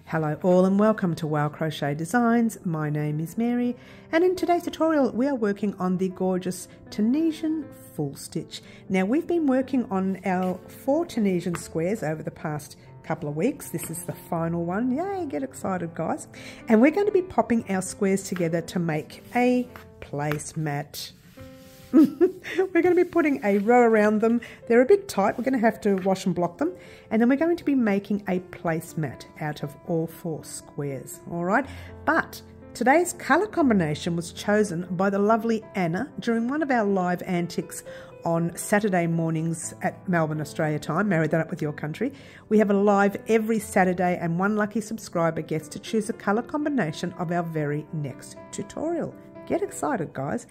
Hello all and welcome to Wow Crochet Designs. My name is Mary and in today's tutorial we are working on the gorgeous Tunisian Full Stitch. Now we've been working on our 4 Tunisian squares over the past couple of weeks. This is the final one. Yay, get excited guys. And we're going to be popping our squares together to make a placemat. We're going to be putting a row around them. They're a bit tight. We're going to have to wash and block them. And then we're going to be making a placemat out of all 4 squares. All right. But today's colour combination was chosen by the lovely Anna during one of our live antics on Saturday mornings at Melbourne Australia time. Marry that up with your country. We have a live every Saturday and one lucky subscriber gets to choose a colour combination of our very next tutorial. Get excited guys.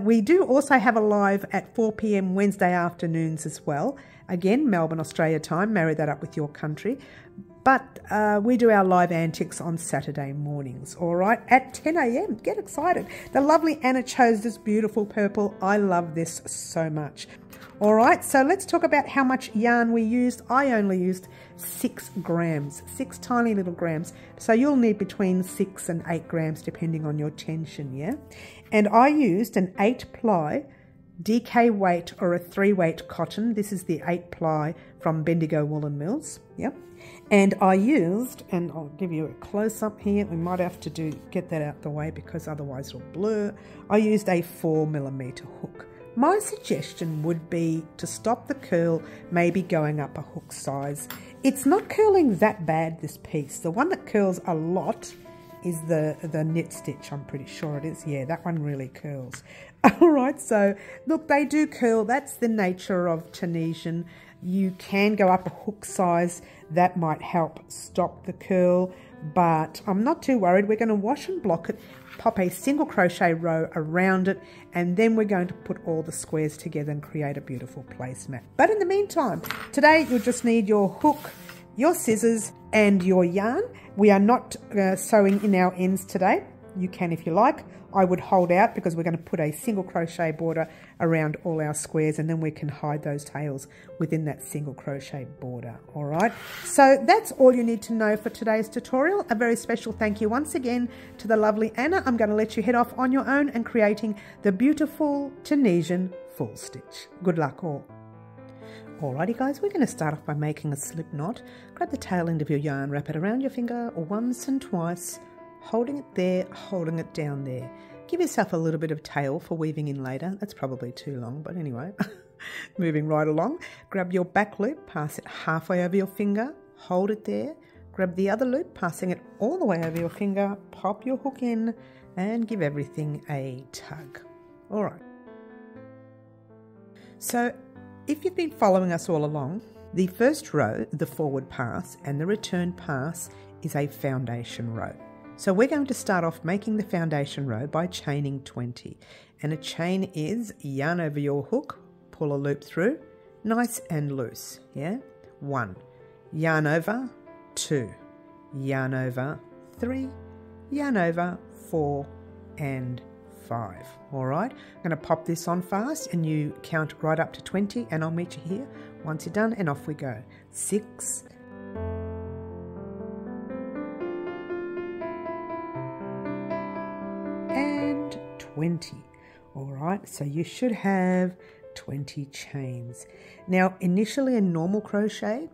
We do also have a live at 4 p.m. Wednesday afternoons as well. Again, Melbourne Australia time, marry that up with your country. But we do our live antics on Saturday mornings, all right, at 10 a.m. Get excited. The lovely Anna chose this beautiful purple. I love this so much. All right, so let's talk about how much yarn we used. I only used 6 grams, 6 tiny little grams. So you'll need between 6 and 8 grams depending on your tension, yeah? And I used an 8-ply DK weight or a 3-weight cotton. This is the 8-ply from Bendigo Woolen Mills, yep. And I used, and I'll give you a close-up here. We might have to get that out the way because otherwise it'll blur. I used a 4mm hook. My suggestion would be to stop the curl, maybe going up a hook size. It's not curling that bad, this piece. The one that curls a lot is the knit stitch, I'm pretty sure it is. Yeah, that one really curls. All right, so look, they do curl. That's the nature of Tunisian. You can go up a hook size. That might help stop the curl, but I'm not too worried. We're going to wash and block it, pop a single crochet row around it, and then we're going to put all the squares together and create a beautiful placemat. But in the meantime, today you'll just need your hook, your scissors, and your yarn. We are not sewing in our ends today. You can if you like. I would hold out because we're going to put a single crochet border around all our squares and then we can hide those tails within that single crochet border. All right, so that's all you need to know for today's tutorial. A very special thank you once again to the lovely Anna. I'm going to let you head off on your own and creating the beautiful Tunisian Full Stitch. Good luck all. Alrighty guys, we're going to start off by making a slip knot. Grab the tail end of your yarn, wrap it around your finger once and twice, holding it there, holding it down there. Give yourself a little bit of tail for weaving in later. That's probably too long, but anyway. Moving right along. Grab your back loop, pass it halfway over your finger, hold it there. Grab the other loop, passing it all the way over your finger, pop your hook in, and give everything a tug. All right. So, if you've been following us all along, the first row, the forward pass, and the return pass is a foundation row. So we're going to start off making the foundation row by chaining 20. And a chain is yarn over your hook, pull a loop through, nice and loose, yeah? 1, yarn over, 2, yarn over, 3, yarn over, 4, and 5. All right, I'm going to pop this on fast and you count right up to 20 and I'll meet you here once you're done and off we go. 6, 20. All right, so you should have 20 chains. Now, initially in normal crochet,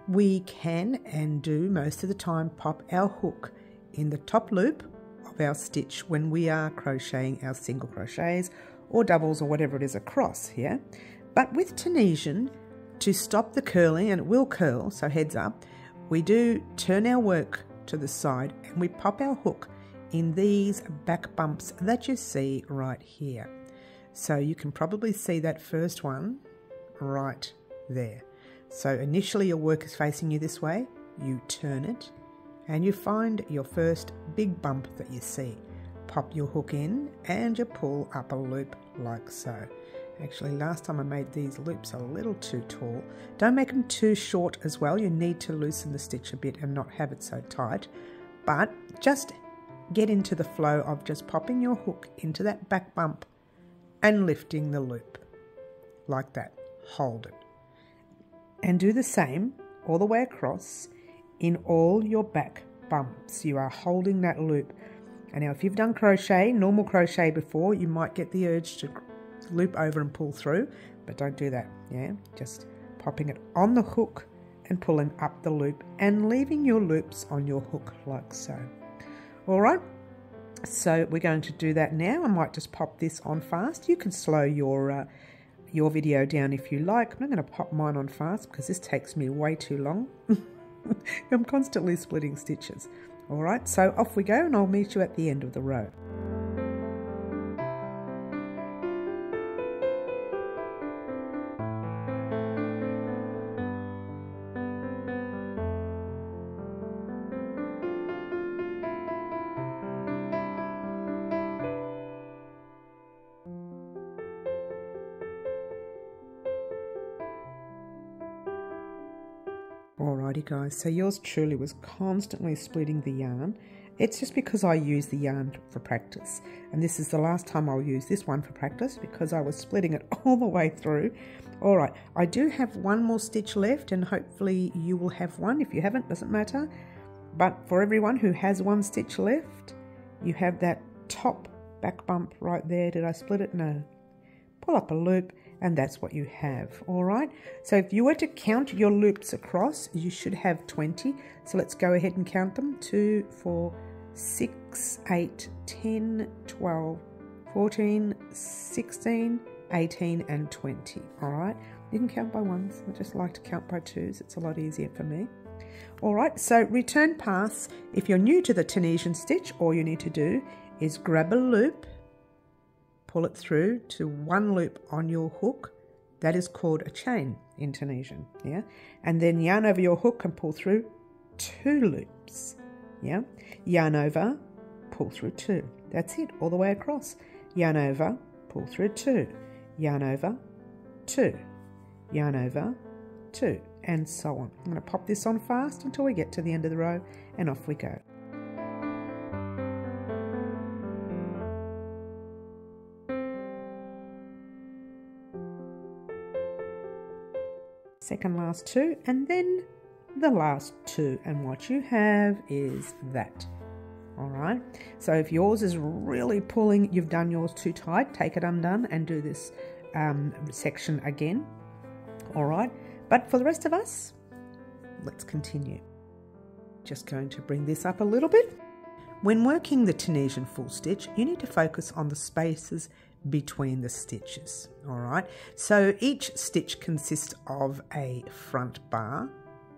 we can and do most of the time pop our hook in the top loop of our stitch when we are crocheting our single crochets or doubles or whatever it is across here. But with Tunisian, to stop the curling, and it will curl, so heads up, we do turn our work to the side and we pop our hook in these back bumps that you see right here. So you can probably see that first one right there. So initially your work is facing you this way, you turn it and you find your first big bump that you see. Pop your hook in and you pull up a loop like so. Actually, last time I made these loops a little too tall. Don't make them too short as well. You need to loosen the stitch a bit and not have it so tight, but just get into the flow of just popping your hook into that back bump and lifting the loop like that. Hold it and do the same all the way across in all your back bumps. You are holding that loop. And now if you've done crochet, normal crochet before, you might get the urge to loop over and pull through, but don't do that. Yeah, just popping it on the hook and pulling up the loop and leaving your loops on your hook like so. All right, so we're going to do that now. I might just pop this on fast. You can slow your video down if you like. I'm going to pop mine on fast because this takes me way too long. I'm constantly splitting stitches. All right, so off we go, and I'll meet you at the end of the row. Alrighty guys, so yours truly was constantly splitting the yarn. It's just because I use the yarn for practice, and this is the last time I'll use this one for practice because I was splitting it all the way through. Alright, I do have one more stitch left, and hopefully you will have one. If you haven't, doesn't matter. But for everyone who has one stitch left, you have that top back bump right there. Did I split it? No. Pull up a loop, and that's what you have. All right, so if you were to count your loops across, you should have 20. So let's go ahead and count them. 2, 4, 6, 8, 10, 12, 14, 16, 18, and 20. All right, you can count by ones. I just like to count by twos. It's a lot easier for me. All right, so return pass. If you're new to the Tunisian stitch, all you need to do is grab a loop, pull it through to one loop on your hook. That is called a chain in Tunisian, yeah? And then yarn over your hook and pull through 2 loops, yeah? Yarn over, pull through 2. That's it, all the way across. Yarn over, pull through 2. Yarn over, 2. Yarn over, 2, and so on. I'm going to pop this on fast until we get to the end of the row, and off we go. Second last 2, and then the last 2, and what you have is that. All right, so if yours is really pulling, you've done yours too tight, take it undone and do this section again. All right, but for the rest of us, let's continue. Just going to bring this up a little bit. When working the Tunisian full stitch, you need to focus on the spaces between the stitches. All right, so each stitch consists of a front bar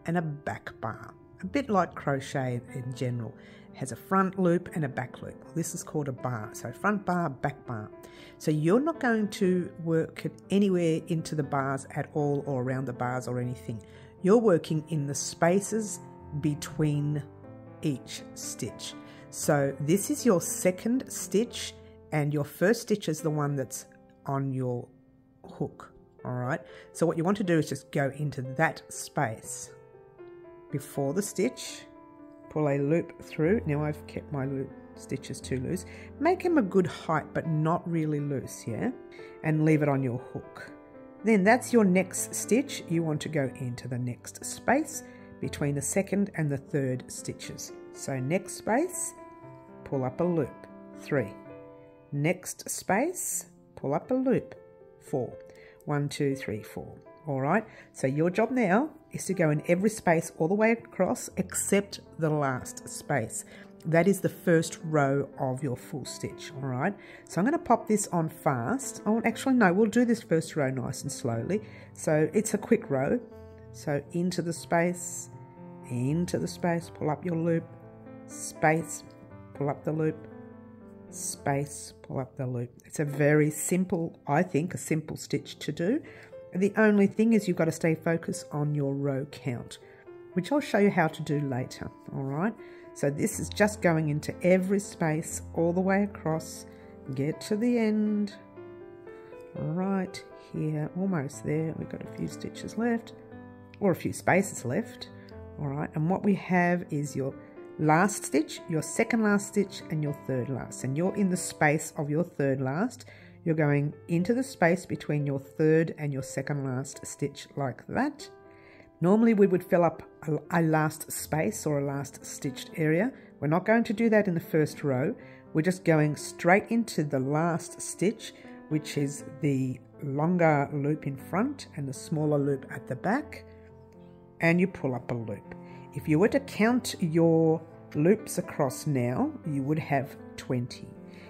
and a back bar, a bit like crochet in general. It has a front loop and a back loop. This is called a bar, so front bar, back bar. So you're not going to work it anywhere into the bars at all, or around the bars or anything. You're working in the spaces between each stitch. So this is your second stitch, and your first stitch is the one that's on your hook. All right, so what you want to do is just go into that space before the stitch, pull a loop through. Now I've kept my loop stitches too loose. Make them a good height but not really loose, yeah, and leave it on your hook. Then that's your next stitch. You want to go into the next space between the second and the third stitches. So next space, pull up a loop, 3. Next space, pull up a loop, 4. 1, 2, 3, 4. All right, so your job now is to go in every space all the way across except the last space. That is the first row of your full stitch. All right, so I'm going to pop this on fast. Oh, actually no, we'll do this first row nice and slowly. So it's a quick row. So into the space, pull up your loop, space, pull up the loop, space, pull up the loop. It's a very simple, I think, a simple stitch to do. The only thing is you've got to stay focused on your row count, which I'll show you how to do later. All right, so this is just going into every space all the way across. Get to the end, right here, almost there. We've got a few stitches left, or a few spaces left. All right, and what we have is your last stitch, your second last stitch, and your third last, and you're in the space of your third last. You're going into the space between your third and your second last stitch like that, Normally we would fill up a last space or a last stitched area. We're not going to do that in the first row. We're just going straight into the last stitch, which is the longer loop in front and the smaller loop at the back, and you pull up a loop. If you were to count your loops across now, you would have 20.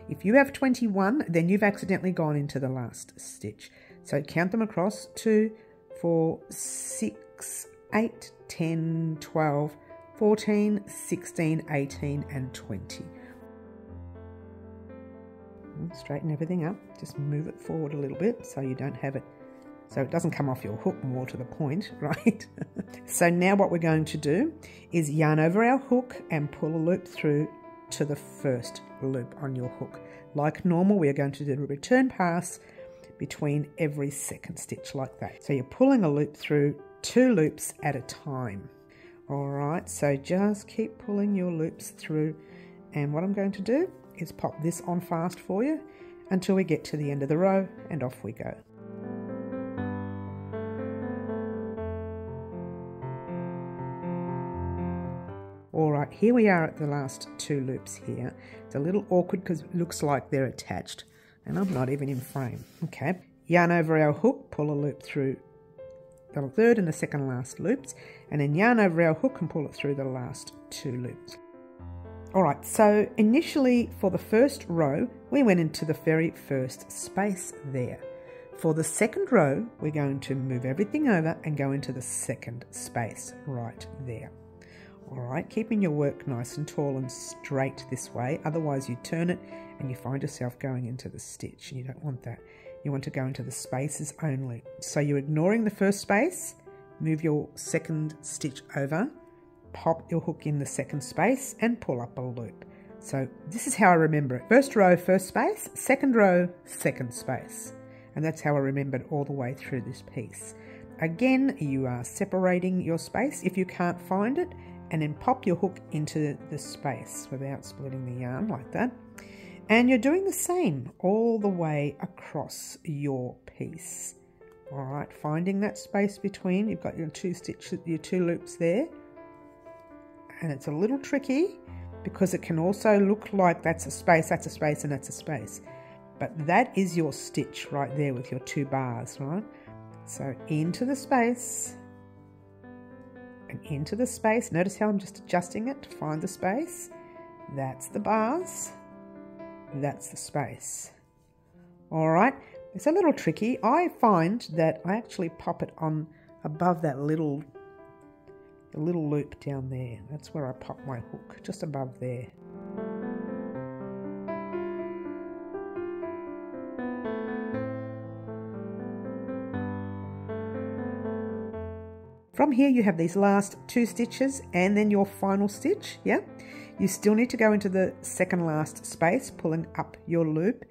If you have 21, then you've accidentally gone into the last stitch. So count them across: 2, 4, 6, 8, 10, 12, 14, 16, 18 and 20. Straighten everything up, just move it forward a little bit so you don't have it, so it doesn't come off your hook, more to the point, right? So now what we're going to do is yarn over our hook and pull a loop through to the first loop on your hook. Like normal, we are going to do a return pass between every second stitch like that. So you're pulling a loop through 2 loops at a time. All right, so just keep pulling your loops through, and what I'm going to do is pop this on fast for you until we get to the end of the row, and off we go. All right, here we are at the last 2 loops here. It's a little awkward because it looks like they're attached and I'm not even in frame. Okay, yarn over our hook, pull a loop through the third and the second last loops, and then yarn over our hook and pull it through the last 2 loops. All right, so initially for the first row, we went into the very first space there. For the second row, we're going to move everything over and go into the second space right there. All right, keeping your work nice and tall and straight this way, otherwise you turn it and you find yourself going into the stitch, and you don't want that. You want to go into the spaces only. So you're ignoring the first space, move your second stitch over, pop your hook in the second space and pull up a loop. So this is how I remember it. First row, first space, second row, second space. And that's how I remembered all the way through this piece. Again, you are separating your space if you can't find it, and then pop your hook into the space without splitting the yarn like that. And you're doing the same all the way across your piece. All right, finding that space between, you've got your 2 stitches, your 2 loops there. And it's a little tricky because it can also look like that's a space, and that's a space. But that is your stitch right there with your 2 bars, right? So into the space and into the space. Notice how I'm just adjusting it to find the space. That's the bars. That's the space. All right, it's a little tricky. I find that I actually pop it on above that little loop down there. That's where I pop my hook, just above there. From here you have these last 2 stitches and then your final stitch, yeah? You still need to go into the second last space, pulling up your loop.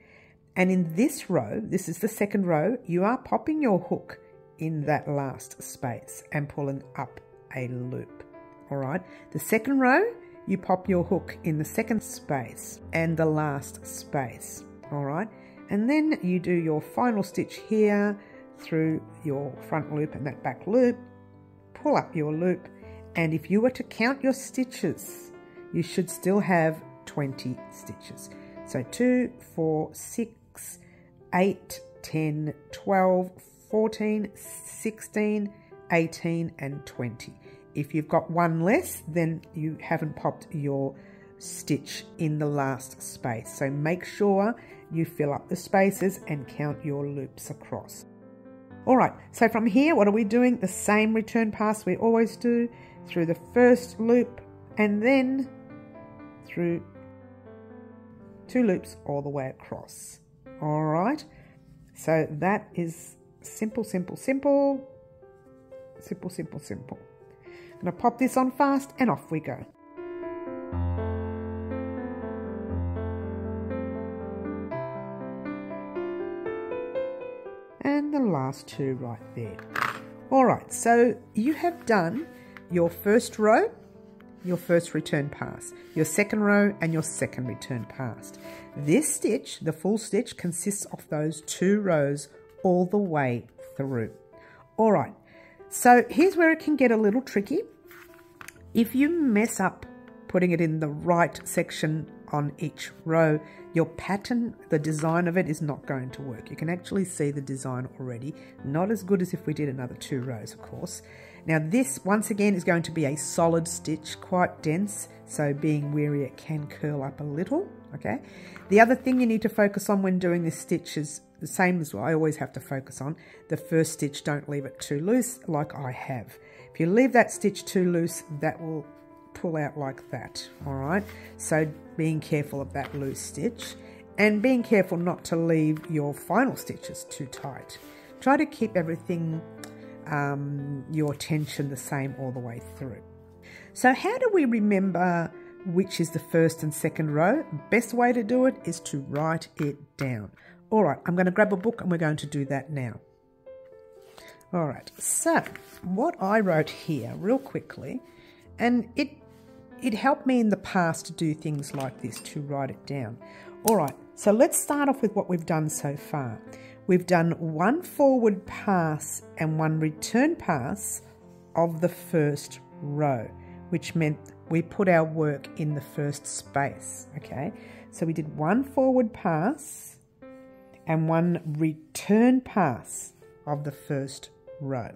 And in this row, this is the second row, you are popping your hook in that last space and pulling up a loop. All right, the second row, you pop your hook in the second space and the last space. All right, and then you do your final stitch here through your front loop and that back loop, pull up your loop, and if you were to count your stitches, you should still have 20 stitches. So 2, 4, 6, 8, 10, 12, 14, 16, 18 and 20. If you've got 1 less, then you haven't popped your stitch in the last space. So make sure you fill up the spaces and count your loops across. All right, so from here, what are we doing? The same return pass we always do, through the first loop and then through 2 loops all the way across. All right, so that is simple, simple, simple, simple, simple, simple. I'm going to pop this on fast and off we go. And the last 2 right there. All right, so you have done your first row, your first return pass, your second row and your second return pass. This stitch, the full stitch, consists of those 2 rows all the way through. All right, So here's where it can get a little tricky. If you mess up putting it in the right section on each row, your pattern, the design of it is not going to work. You can actually see the design already. Not as good as if we did another 2 rows, of course. Now this, once again, is going to be a solid stitch, quite dense, so being wary it can curl up a little, okay? The other thing you need to focus on when doing this stitch is the same as what I always have to focus on. The first stitch, don't leave it too loose like I have. If you leave that stitch too loose, that will pull out like that, all right? So being careful of that loose stitch and being careful not to leave your final stitches too tight. Try to keep everything, your tension the same all the way through. So how do we remember which is the first and second row? Best way to do it is to write it down. All right, I'm going to grab a book and we're going to do that now. All right, so what I wrote here real quickly, and it helped me in the past to do things like this, to write it down. All right, so let's start off with what we've done so far. We've done 1 forward pass and 1 return pass of the first row, which meant we put our work in the first space, okay? So we did 1 forward pass and 1 return pass of the first row.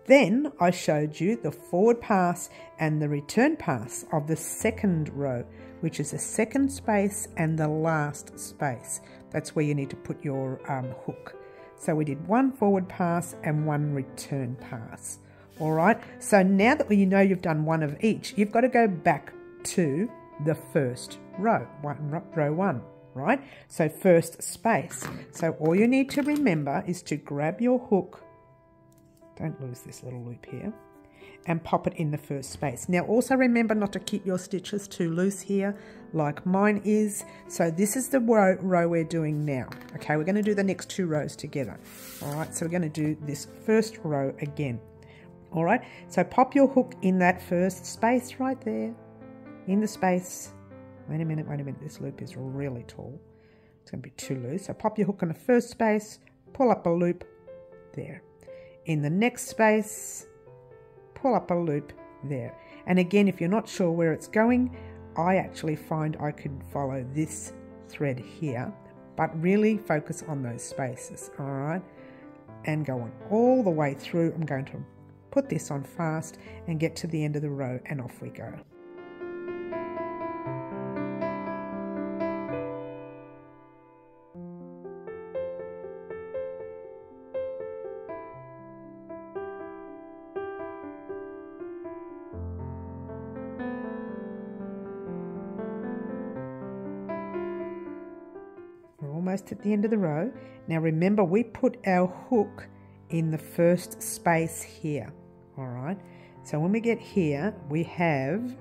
Then I showed you the forward pass and the return pass of the second row, which is the second space and the last space. That's where you need to put your hook. So we did 1 forward pass and 1 return pass. All right, so now that you know you've done 1 of each, you've got to go back to the first row, row 1, right? So first space. So all you need to remember is to grab your hook, don't lose this little loop here, and pop it in the first space. Now also remember not to keep your stitches too loose here like mine is. So this is the row we're doing now. Okay, we're going to do the next 2 rows together. All right, so we're going to do this first row again. All right, so pop your hook in that first space right there, in the space. Wait a minute, this loop is really tall. It's going to be too loose. So pop your hook in the first space, pull up a loop there. In the next space, pull up a loop there. And again, if you're not sure where it's going, I actually find I can follow this thread here, but really focus on those spaces, all right? And go on all the way through. I'm going to put this on fast and get to the end of the row, and off we go. Almost at the end of the row. Now remember, we put our hook in the first space here. All right, so when we get here, we have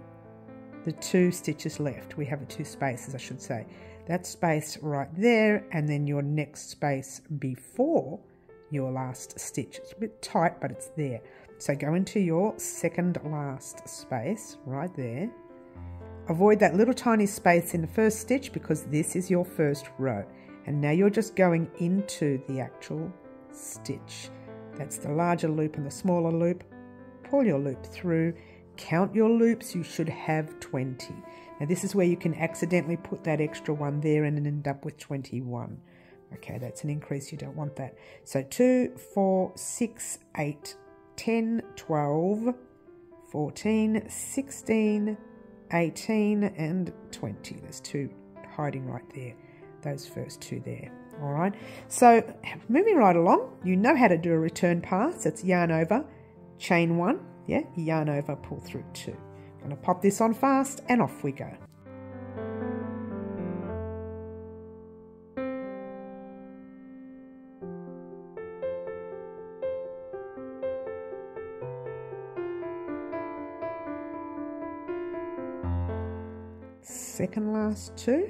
the 2 stitches left. We have the 2 spaces, I should say. That space right there, and then your next space before your last stitch. It's a bit tight, but it's there. So go into your second last space right there. Avoid that little tiny space in the first stitch because this is your first row. And now you're just going into the actual stitch. That's the larger loop and the smaller loop. Pull your loop through, count your loops, you should have 20. Now this is where you can accidentally put that extra one there and end up with 21. Okay, that's an increase, you don't want that. So 2, 4, 6, 8, 10, 12, 14, 16, 18 and 20. There's 2 hiding right there. Those first 2 there. All right, so moving right along, you know how to do a return pass. It's yarn over, chain 1, yeah, yarn over, pull through 2. I'm going to pop this on fast and off we go. Second last 2.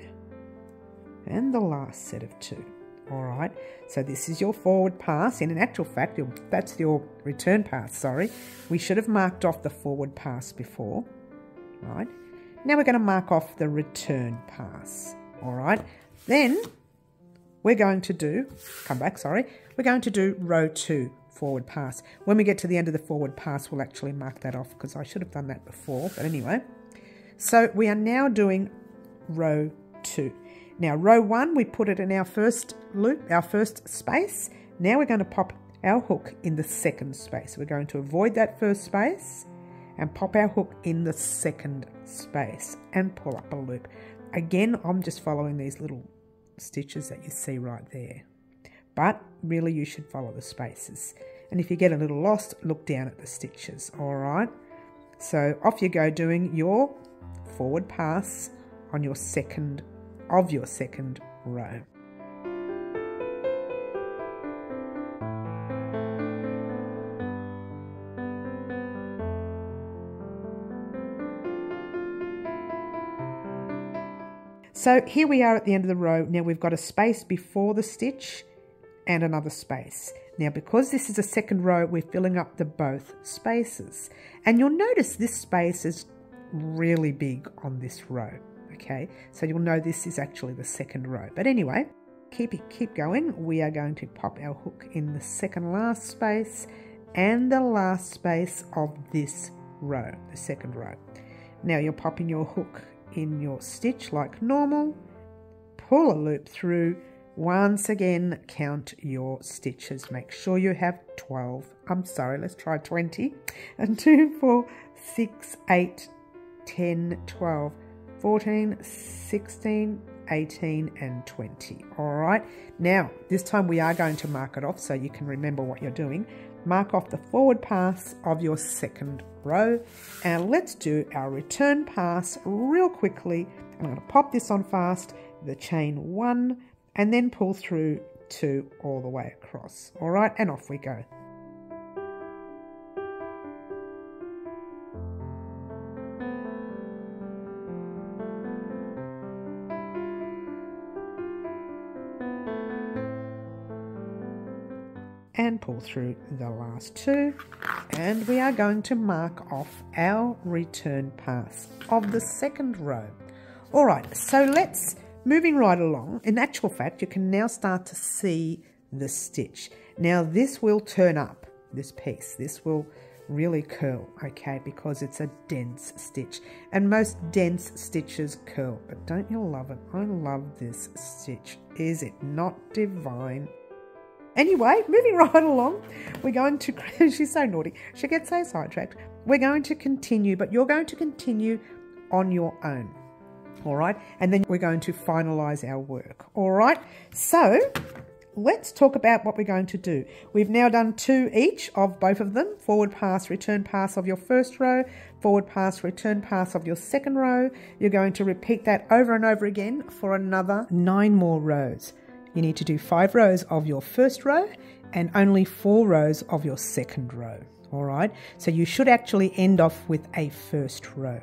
And the last set of 2. All right, so this is your forward pass. In actual fact, that's your return pass, sorry. We should have marked off the forward pass before, right? Now we're going to mark off the return pass, all right? Then we're going to do, we're going to do row 2. forward pass. When we get to the end of the forward pass, we'll actually mark that off because I should have done that before, but anyway. So we are now doing row 2. Now row 1, we put it in our first loop, our first space. Now we're going to pop our hook in the second space. We're going to avoid that first space and pop our hook in the second space and pull up a loop. Again, I'm just following these little stitches that you see right there. But really you should follow the spaces. And if you get a little lost, look down at the stitches, all right? So off you go doing your forward pass on your second row. So here we are at the end of the row. Now we've got a space before the stitch and another space. Now because this is a second row, we're filling up the both spaces. And you'll notice this space is really big on this row. Okay, so you'll know this is actually the second row. But anyway, keep going. We are going to pop our hook in the second last space and the last space of this row, the second row. Now you're popping your hook in your stitch like normal, pull a loop through. Once again, count your stitches. Make sure you have 12. I'm sorry, let's try 20. And 2, 4, 6, 8, 10, 12. 14, 16, 18 and 20. All right, now this time we are going to mark it off so you can remember what you're doing. Mark off the forward pass of your second row and let's do our return pass real quickly. I'm going to pop this on fast, the chain 1 and then pull through 2 all the way across. All right, and off we go. And pull through the last 2 and we are going to mark off our return pass of the second row. All right, so let's moving right along. In actual fact, you can now start to see the stitch. Now this will turn up, this piece, this will really curl, okay, because it's a dense stitch and most dense stitches curl. But don't you love it? I love this stitch. Is it not divine? Anyway, moving right along, we're going to, she's so naughty, she gets so sidetracked. We're going to continue, but you're going to continue on your own, all right? And then we're going to finalize our work, all right? So let's talk about what we're going to do. We've now done 2 each of both of them, forward pass, return pass of your first row, forward pass, return pass of your second row. You're going to repeat that over and over again for another 9 more rows. You need to do 5 rows of your first row and only 4 rows of your second row. All right, so you should actually end off with a first row.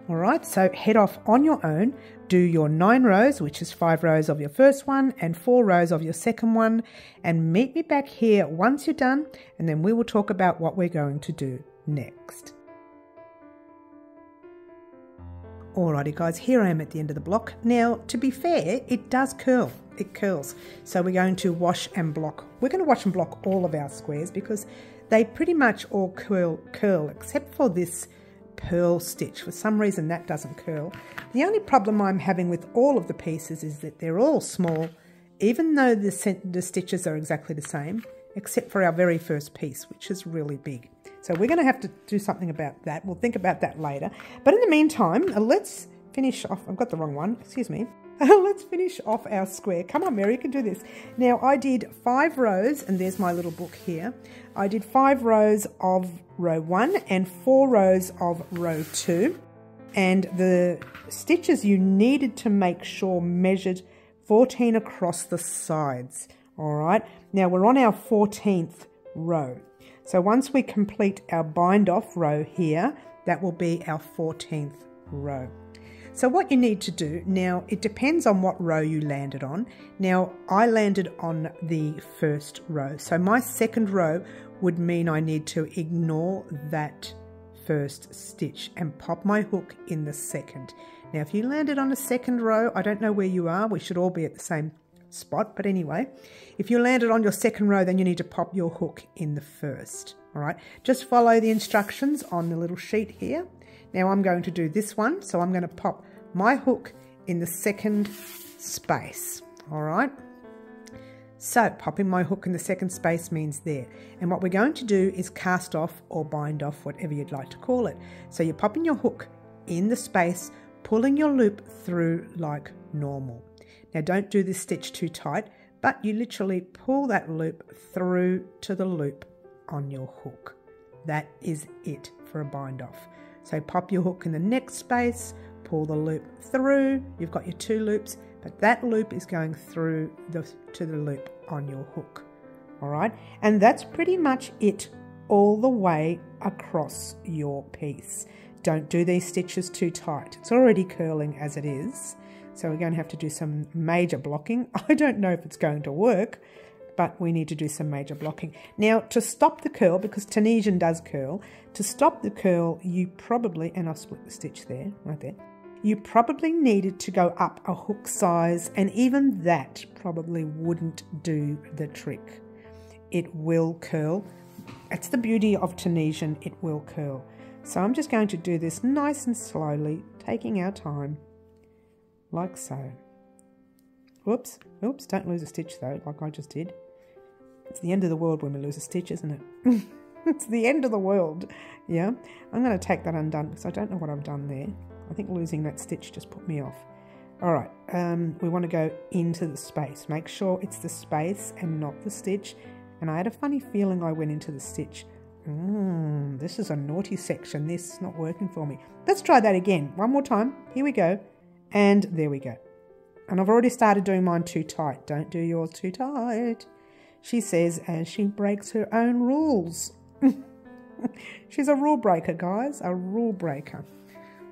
All right, so head off on your own, do your 9 rows, which is 5 rows of your first one and 4 rows of your second one, and meet me back here once you're done, and then we will talk about what we're going to do next. Alrighty guys, here I am at the end of the block. Now, to be fair, it does curl. It curls. So we're going to wash and block. We're going to wash and block all of our squares because they pretty much all curl except for this purl stitch. For some reason that doesn't curl. The only problem I'm having with all of the pieces is that they're all small, even though the stitches are exactly the same, except for our very first piece, which is really big. So we're going to have to do something about that. We'll think about that later. But in the meantime, let's finish off. I've got the wrong one. Excuse me. Let's finish off our square. Come on, Mary, you can do this. Now, I did 5 rows, and there's my little book here. I did 5 rows of row 1 and 4 rows of row 2. And the stitches you needed to make sure measured 14 across the sides. All right. Now, we're on our 14th row. So once we complete our bind off row here, that will be our 14th row. So what you need to do, now it depends on what row you landed on. Now I landed on the first row. So my second row would mean I need to ignore that first stitch and pop my hook in the second. Now if you landed on the second row, I don't know where you are, we should all be at the spot, but anyway, if you landed on your second row, then you need to pop your hook in the first. All right, just follow the instructions on the little sheet here. Now I'm going to do this one, so I'm going to pop my hook in the second space. All right, so popping my hook in the second space means there, and what we're going to do is cast off or bind off, whatever you'd like to call it. So you're popping your hook in the space, pulling your loop through like normal. Now don't do this stitch too tight, but you literally pull that loop through to the loop on your hook. That is it for a bind off. So pop your hook in the next space, pull the loop through, you've got your 2 loops, but that loop is going through to the loop on your hook. All right, and that's pretty much it all the way across your piece. Don't do these stitches too tight. It's already curling as it is, so we're going to have to do some major blocking. I don't know if it's going to work, but we need to do some major blocking. Now, to stop the curl, because Tunisian does curl, to stop the curl, you probably, and I've split the stitch there, right there, you probably needed to go up a hook size, and even that probably wouldn't do the trick. It will curl. It's the beauty of Tunisian, it will curl. So I'm just going to do this nice and slowly, taking our time, like so. Oops, don't lose a stitch though, like I just did. It's the end of the world when we lose a stitch, isn't it? It's the end of the world, yeah? I'm going to take that undone because I don't know what I've done there. I think losing that stitch just put me off. All right, we want to go into the space. Make sure it's the space and not the stitch. And I had a funny feeling I went into the stitch. This is a naughty section. This is not working for me. Let's try that again. One more time. Here we go. And there we go. And I've already started doing mine too tight. Don't do yours too tight, she says as she breaks her own rules. She's a rule breaker, guys. A rule breaker.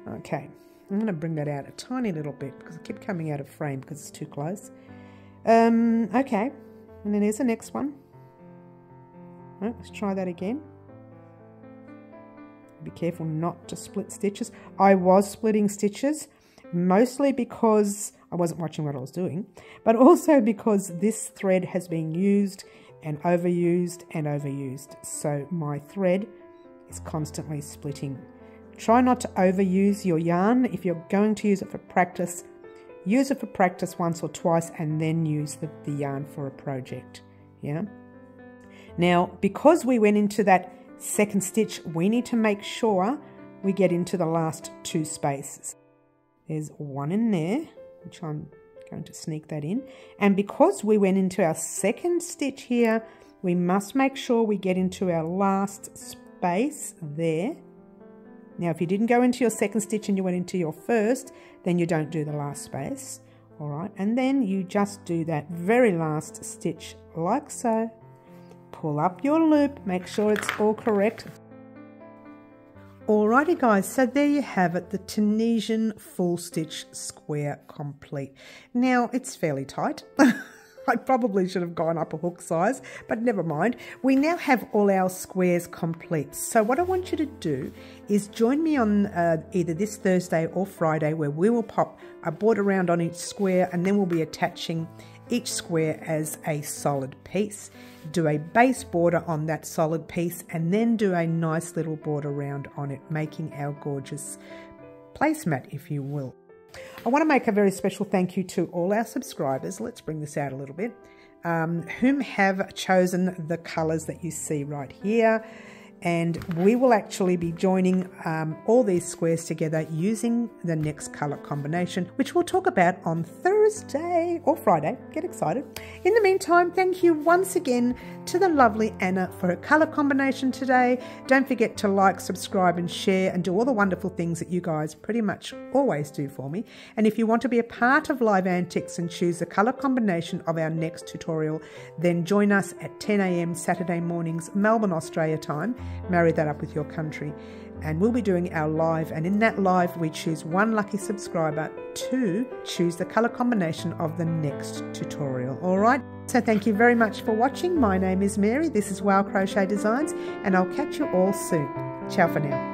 Okay. I'm going to bring that out a tiny little bit because I keep coming out of frame because it's too close. Okay. And then there's the next one. Right, let's try that again. Be careful not to split stitches. I was splitting stitches, mostly because I wasn't watching what I was doing, but also because this thread has been used and overused and overused. So my thread is constantly splitting. Try not to overuse your yarn. If you're going to use it for practice, use it for practice once or twice and then use the yarn for a project. Yeah. Now, because we went into that second stitch, we need to make sure we get into the last 2 spaces. There's one in there, which I'm going to sneak that in. And because we went into our second stitch here, we must make sure we get into our last space there. Now, if you didn't go into your second stitch and you went into your first, then you don't do the last space. All right, and then you just do that very last stitch like so. Pull up your loop, make sure it's all correct. Alrighty guys, so there you have it, the Tunisian Full Stitch Square complete. Now, it's fairly tight. I probably should have gone up a hook size, but never mind. We now have all our squares complete. So what I want you to do is join me on either this Thursday or Friday, where we will pop a border round on each square, and then we'll be attaching each square as a solid piece. Do a base border on that solid piece and then do a nice little border round on it, making our gorgeous placemat, if you will. I want to make a very special thank you to all our subscribers. Let's bring this out a little bit. Whom have chosen the colours that you see right here. And we will actually be joining all these squares together using the next colour combination, which we'll talk about on Thursday or Friday. Get excited. In the meantime, thank you once again to the lovely Anna for her colour combination today. Don't forget to like, subscribe and share and do all the wonderful things that you guys pretty much always do for me. And if you want to be a part of Live Antics and choose the colour combination of our next tutorial, then join us at 10 AM Saturday mornings, Melbourne, Australia time. Marry that up with your country, and we'll be doing our live, and in that live we choose one lucky subscriber to choose the colour combination of the next tutorial. All right, so thank you very much for watching. My name is Mary, this is Wow Crochet Designs, and I'll catch you all soon. Ciao for now.